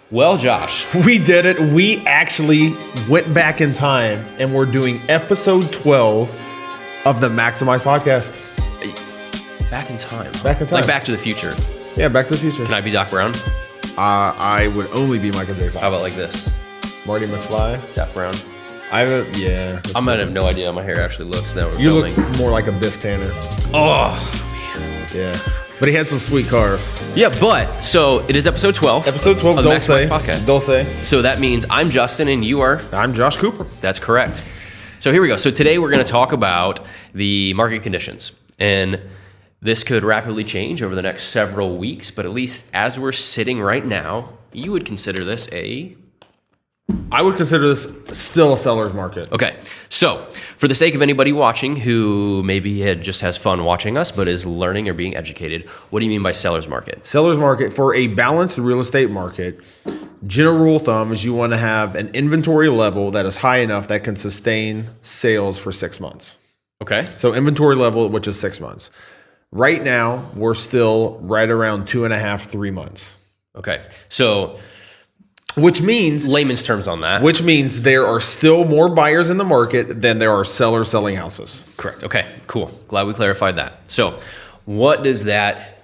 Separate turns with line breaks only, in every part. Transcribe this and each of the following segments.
Well, Josh,
We did it. We actually went back in time and we're doing episode 12 of the Maximize podcast.
back in time.
Back in time.
Like Back to the Future.
Yeah, Back to the Future.
Can I be Doc Brown?
I would only be Michael J. Fox.
How about like this?
Marty McFly.
Doc Brown.
Yeah.
I'm gonna have no idea how my hair actually looks now we're
You
filming.
look more like a Biff Tanner.
Oh, man.
Yeah. But he had some sweet cars.
Yeah, but so it is episode 12.
Episode 12,
of the
Dulce.
Maximize podcast.
Dulce.
So that means I'm Justin and you are.
I'm Josh Cooper.
That's correct. So here we go. So today we're going to talk about the market conditions. And this could rapidly change over the next several weeks, but at least as we're sitting right now, you would consider this
I would consider this still a seller's market.
Okay. So for the sake of anybody watching who maybe just has fun watching us, but is learning or being educated, what do you mean by seller's market?
Seller's market, for a balanced real estate market, general rule of thumb is you want to have an inventory level that is high enough that can sustain sales for 6 months.
Okay.
So inventory level, which is 6 months. Right now, we're still right around 2.5, 3 months.
Okay. So
Which means
layman's terms on that.
there are still more buyers in the market than there are sellers selling houses.
Correct. Okay, cool. Glad we clarified that. So what does that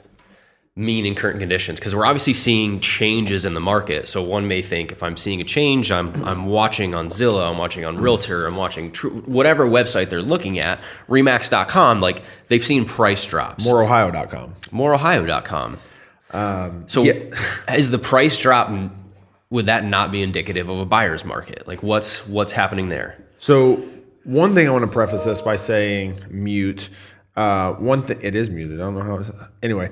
mean in current conditions? Because we're obviously seeing changes in the market. So one may think if I'm seeing a change, I'm watching on Zillow, I'm watching on Realtor, I'm watching whatever website they're looking at, Remax.com, like they've seen price drops.
MoreOhio.com.
MoreOhio.com. Is the price drop, would that not be indicative of a buyer's market? Like what's happening there?
So one thing I want to preface this by saying mute. One thing, it is muted. I don't know how it's, anyway.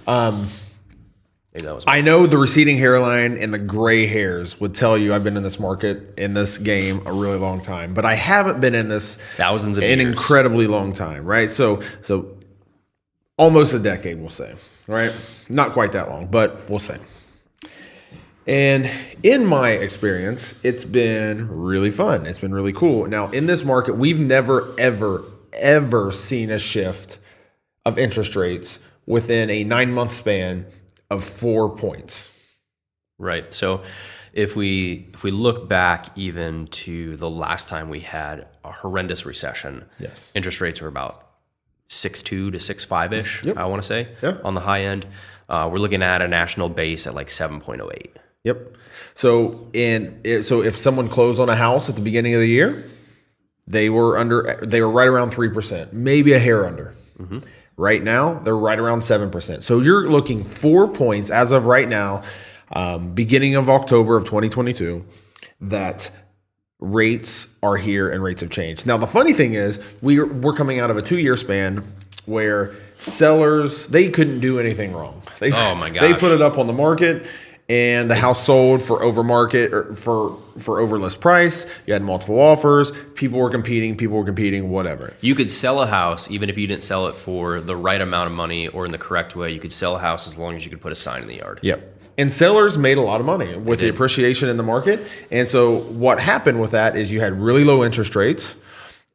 Maybe that was
I know the receding hairline and the gray hairs would tell you I've been in this market, in this game, a really long time, but I haven't been in this
thousands of
an
years.
incredibly long time, right? So almost a decade, we'll say, right? Not quite that long, but we'll say. And in my experience, it's been really fun. It's been really cool. Now, in this market, we've never, ever seen a shift of interest rates within a 9-month span of 4 points.
Right. So if we look back even to the last time we had a horrendous recession,
Yes.
interest rates were about 6.2 to 6.5-ish,
Yep.
I want to say,
Yeah.
on the high end. We're looking at a national base at like 7.08.
Yep. So if someone closed on a house at the beginning of the year, they were right around 3%, maybe a hair under. Mm-hmm. Right now, they're right around 7%. So you're looking 4 points as of right now, beginning of October of 2022, that rates are here and rates have changed. Now, the funny thing is we're coming out of a 2-year span where sellers, they couldn't do anything wrong.
Oh my gosh.
They put it up on the market and the house sold for over market or for over list price. You had multiple offers. People were competing, whatever.
You could sell a house even if you didn't sell it for the right amount of money or in the correct way. You could sell a house as long as you could put a sign in the yard.
Yep. And sellers made a lot of money with the appreciation in the market. And so what happened with that is you had really low interest rates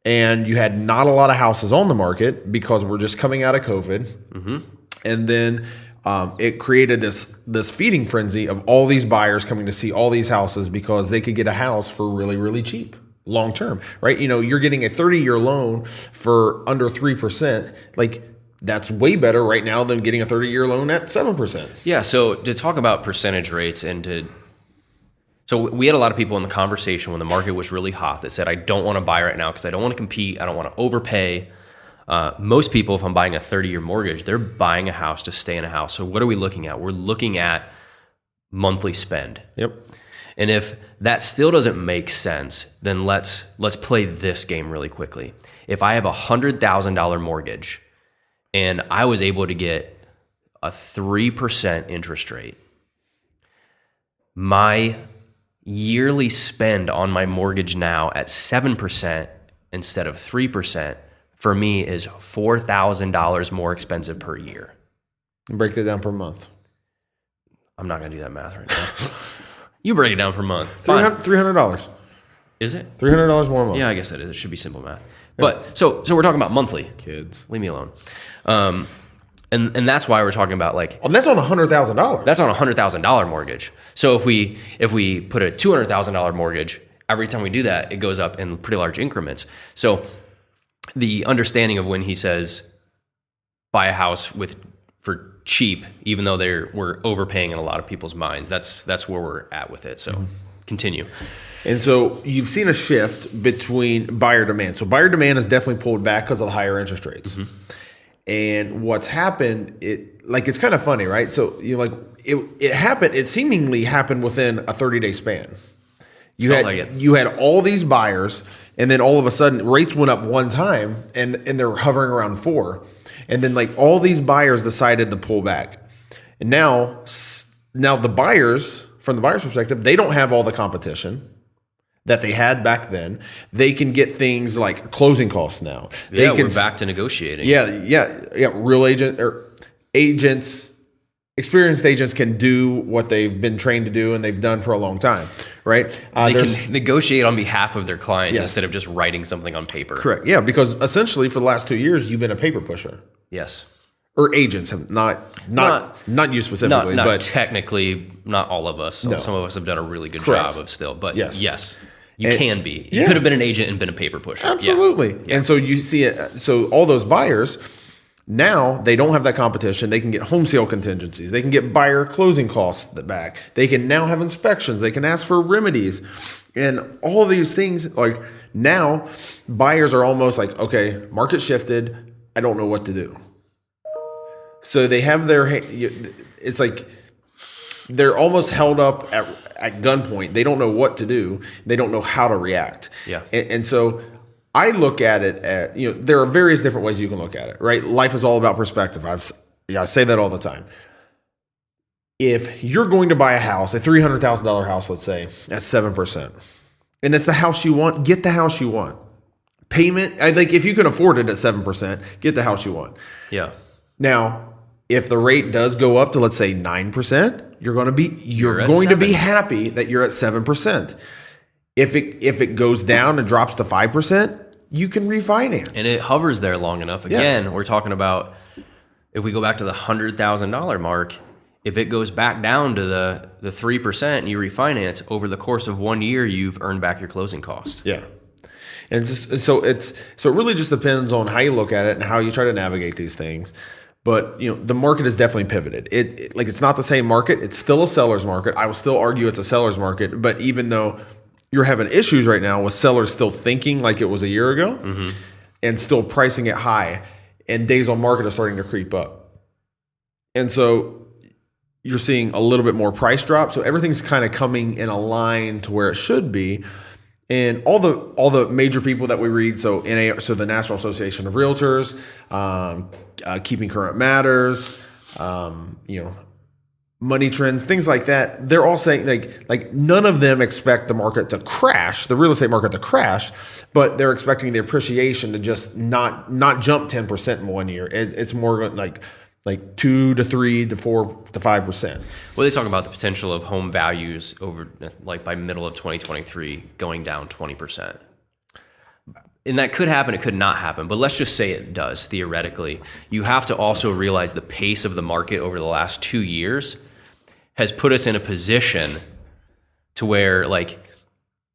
and you had not a lot of houses on the market because we're just coming out of COVID. Mm-hmm. And then it created this feeding frenzy of all these buyers coming to see all these houses because they could get a house for really, really cheap long term, right? You know, you're getting a 30-year loan for under 3%. Like, that's way better right now than getting a 30-year loan at 7%.
Yeah, so to talk about percentage rates so we had a lot of people in the conversation when the market was really hot that said, I don't want to buy right now because I don't want to compete. I don't want to overpay. Most people, if I'm buying a 30-year mortgage, they're buying a house to stay in a house. So what are we looking at? We're looking at monthly spend.
Yep.
And if that still doesn't make sense, then let's play this game really quickly. If I have a $100,000 mortgage and I was able to get a 3% interest rate, my yearly spend on my mortgage now at 7% instead of 3% for me is $4,000 more expensive per year.
Break that down per month.
I'm not going to do that math right now. You break it down per month. Fine.
$300.
Is it?
$300 more a month.
Yeah, I guess that is. It should be simple math. But so we're talking about monthly.
Kids.
Leave me alone. And that's why we're talking about like
that's on $100,000.
that's on a $100,000 mortgage. So if we put a $200,000 mortgage, every time we do that, it goes up in pretty large increments. So the understanding of when he says buy a house for cheap, even though we're overpaying in a lot of people's minds, that's where we're at with it. So continue.
And so you've seen a shift between buyer demand. So buyer demand has definitely pulled back because of the higher interest rates. And what's happened, it's kind of funny, right? So it happened. It seemingly happened within a 30-day span. You had all these buyers, and then all of a sudden rates went up one time, and they're hovering around 4, and then like all these buyers decided to pull back, and now the buyers, from the buyer's perspective, they don't have all the competition that they had back then. They can get things like closing costs now.
We're back to negotiating.
Real agents. Experienced agents can do what they've been trained to do and they've done for a long time, right?
They can negotiate on behalf of their clients instead of just writing something on paper.
Correct. Yeah, because essentially for the last 2 years you've been a paper pusher.
Yes.
Or agents have not you specifically,
not
but
technically not all of us. Some of us have done a really good
Correct.
job of still, but
yes.
You can be. You could have been an agent and been a paper pusher.
Absolutely. Yeah. And so you see it. So all those buyers, now they don't have that competition. They can get home sale contingencies. They can get buyer closing costs back. They can now have inspections. They can ask for remedies. And all these things, like now buyers are almost like, okay, market shifted. I don't know what to do. So they have it's like they're almost held up at gunpoint. They don't know what to do. They don't know how to react.
Yeah.
And so I look at it there are various different ways you can look at it, right? Life is all about perspective. I say that all the time. If you're going to buy a house, a $300,000 house, let's say, at 7%, and it's the house you want, get the house you want. Payment, if you can afford it at 7%, get the house you want.
Yeah.
Now, if the rate does go up to, let's say, 9%, you're going to be happy that you're at 7%. If it goes down and drops to 5%, you can refinance.
And it hovers there long enough. Again, we're talking about if we go back to the $100,000 mark, if it goes back down to the 3% and you refinance, over the course of 1 year, you've earned back your closing cost.
Yeah. And so it really just depends on how you look at it and how you try to navigate these things. But the market has definitely pivoted. It's not the same market. It's still a seller's market. I will still argue it's a seller's market. But even though you're having issues right now with sellers still thinking like it was a year ago and still pricing it high, and days on market are starting to creep up. And so you're seeing a little bit more price drop. So everything's kind of coming in a line to where it should be. And all the major people that we read, so the National Association of Realtors, Keeping Current Matters, Money Trends, things like that, they're all saying like none of them expect the market to crash, the real estate market to crash, but they're expecting the appreciation to just not jump 10% in 1 year. It's more like 2 to 3 to 4 to 5%.
Well, they talk about the potential of home values over by middle of 2023 going down 20%. And that could happen, it could not happen, but let's just say it does, theoretically. You have to also realize the pace of the market over the last 2 years has put us in a position to where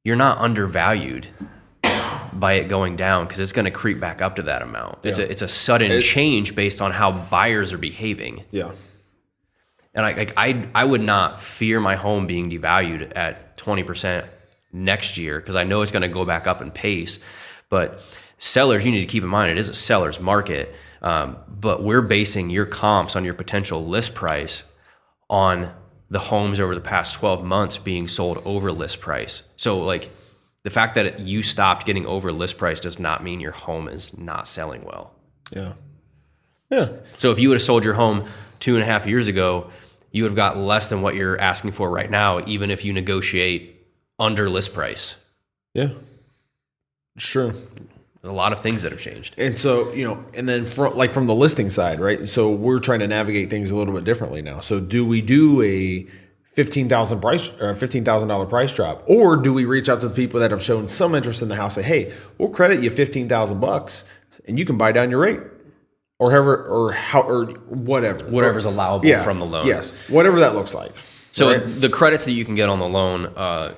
you're not undervalued by it going down, because it's going to creep back up to that amount. It's a sudden change based on how buyers are behaving.
Yeah.
And I would not fear my home being devalued at 20% next year, because I know it's going to go back up in pace. But sellers, you need to keep in mind, it is a seller's market. But we're basing your comps on your potential list price on the homes over the past 12 months being sold over list price. So the fact that you stopped getting over list price does not mean your home is not selling well.
Yeah.
So if you would have sold your home 2.5 years ago, you would have got less than what you're asking for right now, even if you negotiate under list price.
Yeah. It's true.
A lot of things that have changed.
And so, and then from the listing side, right? So we're trying to navigate things a little bit differently now. So do we do a $15,000 price drop, or do we reach out to the people that have shown some interest in the house, say, hey, we'll credit you $15,000 and you can buy down your rate? or whatever.
Whatever's allowable from the loan.
Yes, whatever that looks like.
So
right?
the credits that you can get on the loan,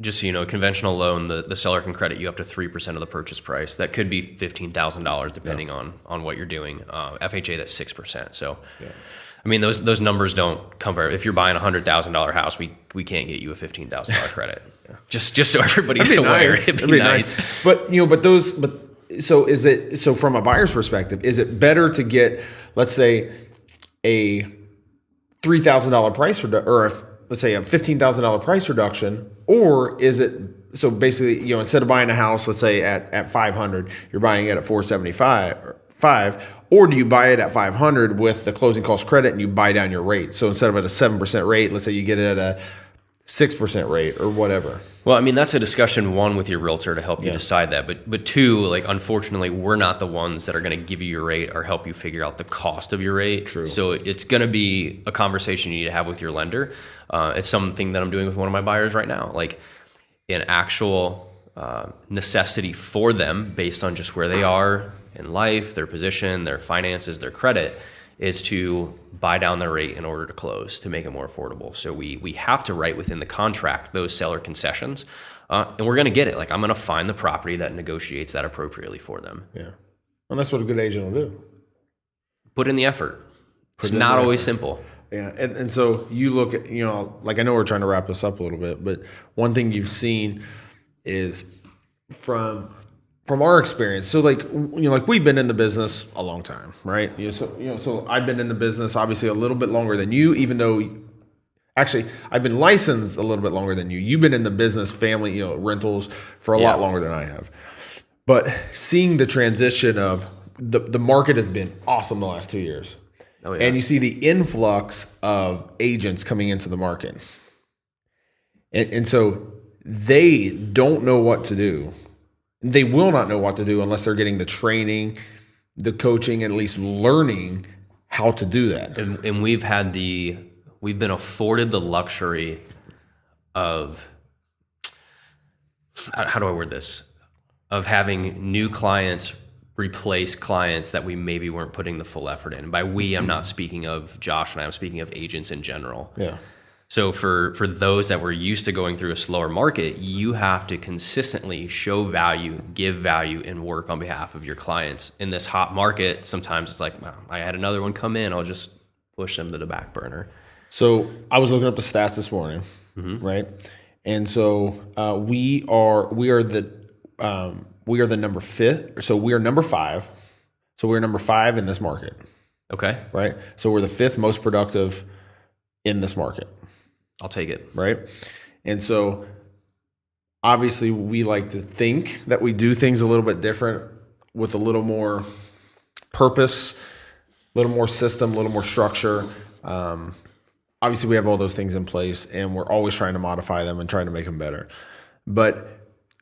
just so you know, a conventional loan, the seller can credit you up to 3% of the purchase price. That could be $15,000 depending on what you're doing. FHA, that's 6%. So, I mean, those numbers don't come very. If you're buying a $100,000 house, we can't get you a $15,000 credit. Just so everybody's aware, it'd be nice.
But so from a buyer's perspective, is it better to get, let's say, a $3,000 price let's say a $15,000 price reduction, or is it so basically, instead of buying a house, let's say at 500, you're buying it at 475, or do you buy it at 500 with the closing cost credit and you buy down your rate? So instead of at a 7% rate, let's say you get it at a 6% rate or whatever.
Well, I mean, that's a discussion, one, with your realtor to help you decide that. But two, like, unfortunately, we're not the ones that are going to give you your rate or help you figure out the cost of your rate.
True.
So it's going to be a conversation you need to have with your lender. It's something that I'm doing with one of my buyers right now. Like, an actual necessity for them based on just where they are in life, their position, their finances, their credit, is to buy down their rate in order to close, to make it more affordable. So we have to write within the contract those seller concessions, and we're going to get it. Like, I'm going to find the property that negotiates that appropriately for them.
Yeah, and that's what a good agent will do.
Put in the effort. It's not always simple.
Yeah, and so you look at, like, I know we're trying to wrap this up a little bit, but one thing you've seen is from our experience. So like we've been in the business a long time, right? So I've been in the business obviously a little bit longer than you, even though actually I've been licensed a little bit longer than you. You've been in the business, family, rentals for a lot longer than I have. But seeing the transition of the market has been awesome the last 2 years.
Oh, yeah.
And you see the influx of agents coming into the market. And so they don't know what to do. They will not know what to do unless they're getting the training, the coaching, at least learning how to do that.
And we've been afforded the luxury of, how do I word this? Of having new clients replace clients that we maybe weren't putting the full effort in. And by we, I'm not speaking of Josh and I'm speaking of agents in general.
Yeah.
So for those that were used to going through a slower market, you have to consistently show value, give value, and work on behalf of your clients. In this hot market, sometimes it's like, well, I had another one come in, I'll just push them to the back burner.
So I was looking up the stats this morning, right? And so we are the number 5th. So we are number 5. So we're number 5 in this market.
Okay.
Right. So we're the 5th most productive in this market.
I'll take it.
Right. And so obviously we like to think that we do things a little bit different with a little more purpose, a little more system, a little more structure. Obviously we have all those things in place and we're always trying to modify them and trying to make them better. But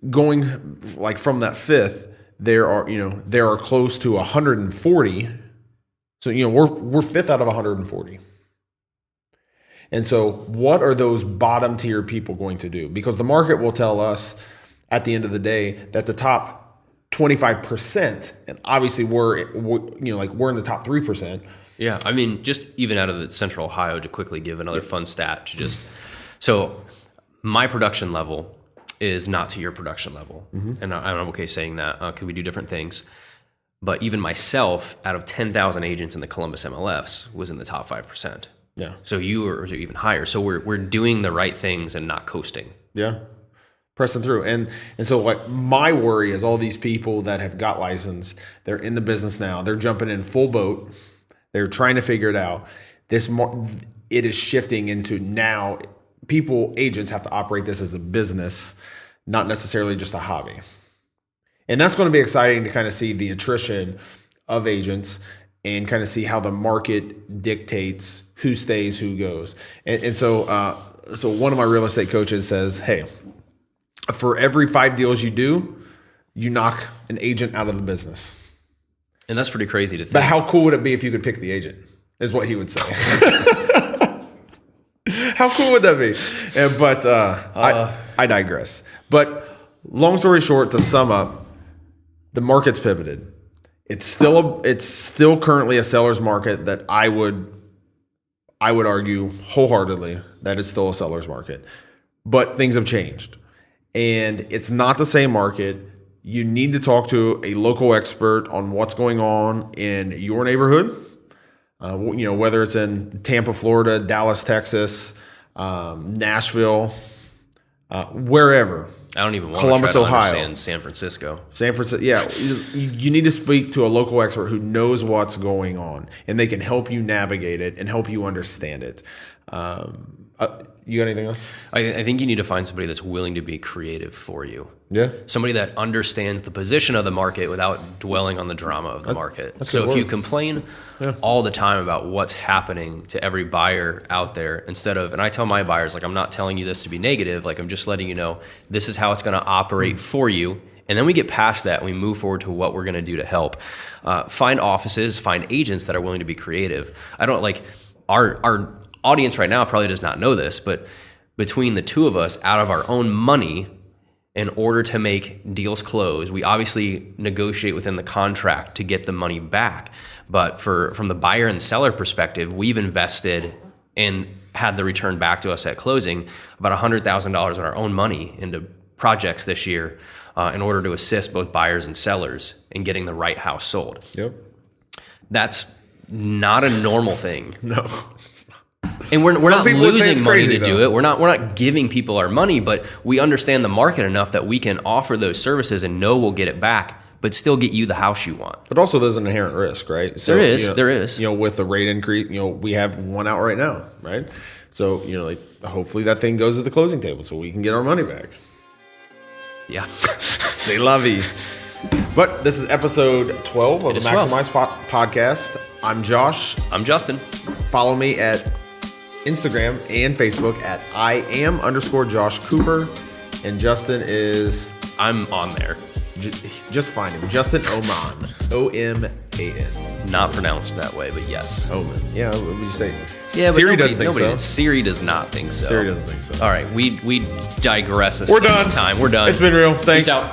going like from that 5th, there are close to 140. So, we're 5th out of 140. And so what are those bottom tier people going to do? Because the market will tell us at the end of the day that the top 25%, and obviously we're in the top 3%.
Yeah. I mean, just even out of the Central Ohio, to quickly give another fun stat so my production level is not to your production level. And I'm okay saying that because we do different things. But even myself, out of 10,000 agents in the Columbus MLFs, was in the top 5%.
Yeah.
So you are even higher. So we're doing the right things and not coasting.
Yeah. Pressing through. And so like my worry is all these people that have got licensed, they're in the business now, they're jumping in full boat. They're trying to figure it out. It is shifting into now agents have to operate this as a business, not necessarily just a hobby. And that's going to be exciting to kind of see the attrition of agents and kind of see how the market dictates who stays, who goes. And so one of my real estate coaches says, hey, for every 5 deals you do, you knock an agent out of the business.
And that's pretty crazy to think.
But how cool would it be if you could pick the agent, is what he would say. How cool would that be? But I digress. But long story short, to sum up, the market's pivoted. It's still currently a seller's market that I would argue wholeheartedly that it's still a seller's market. But things have changed. And it's not the same market. You need to talk to a local expert on what's going on in your neighborhood. Whether it's in Tampa, Florida, Dallas, Texas, Nashville, wherever.
I don't even want
Columbus,
to try to
Ohio.
understand San Francisco.
San Francisco, yeah. You need to speak to a local expert who knows what's going on, and they can help you navigate it and help you understand it. You got anything else?
I think you need to find somebody that's willing to be creative for you.
Yeah.
Somebody that understands the position of the market without dwelling on the drama of the market. So if you complain all the time about what's happening to every buyer out there, instead of, and I tell my buyers, like, I'm not telling you this to be negative, like, I'm just letting you know this is how it's going to operate for you. And then we get past that and we move forward to what we're going to do to help. Find offices, find agents that are willing to be creative. I don't like our audience right now probably does not know this, but between the two of us, out of our own money, in order to make deals close, we obviously negotiate within the contract to get the money back. But from the buyer and seller perspective, we've invested and had the return back to us at closing about $100,000 of our own money into projects this year in order to assist both buyers and sellers in getting the right house sold.
Yep.
That's not a normal thing.
No.
And we're not losing money
crazy,
to do it. We're not giving people our money, but we understand the market enough that we can offer those services and know we'll get it back, but still get you the house you want.
But also there's an inherent risk, right? So,
there is.
With the rate increase, we have one out right now, right? So, hopefully that thing goes to the closing table so we can get our money back.
Yeah.
C'est la vie. But this is episode 12 of the Maximize Podcast. I'm Josh.
I'm Justin.
Follow me at Instagram and Facebook at @IAM_Josh Cooper. And Justin is...
I'm on there.
Just find him. Justin Oman. Oman.
Not pronounced that way, but yes.
Oman. Yeah, what would you say?
Yeah,
Siri
but
doesn't think so.
Siri does not think so.
Siri doesn't think so.
All right, we digress a
We're
second
done.
time. We're done.
It's been real. Thanks.
Peace out.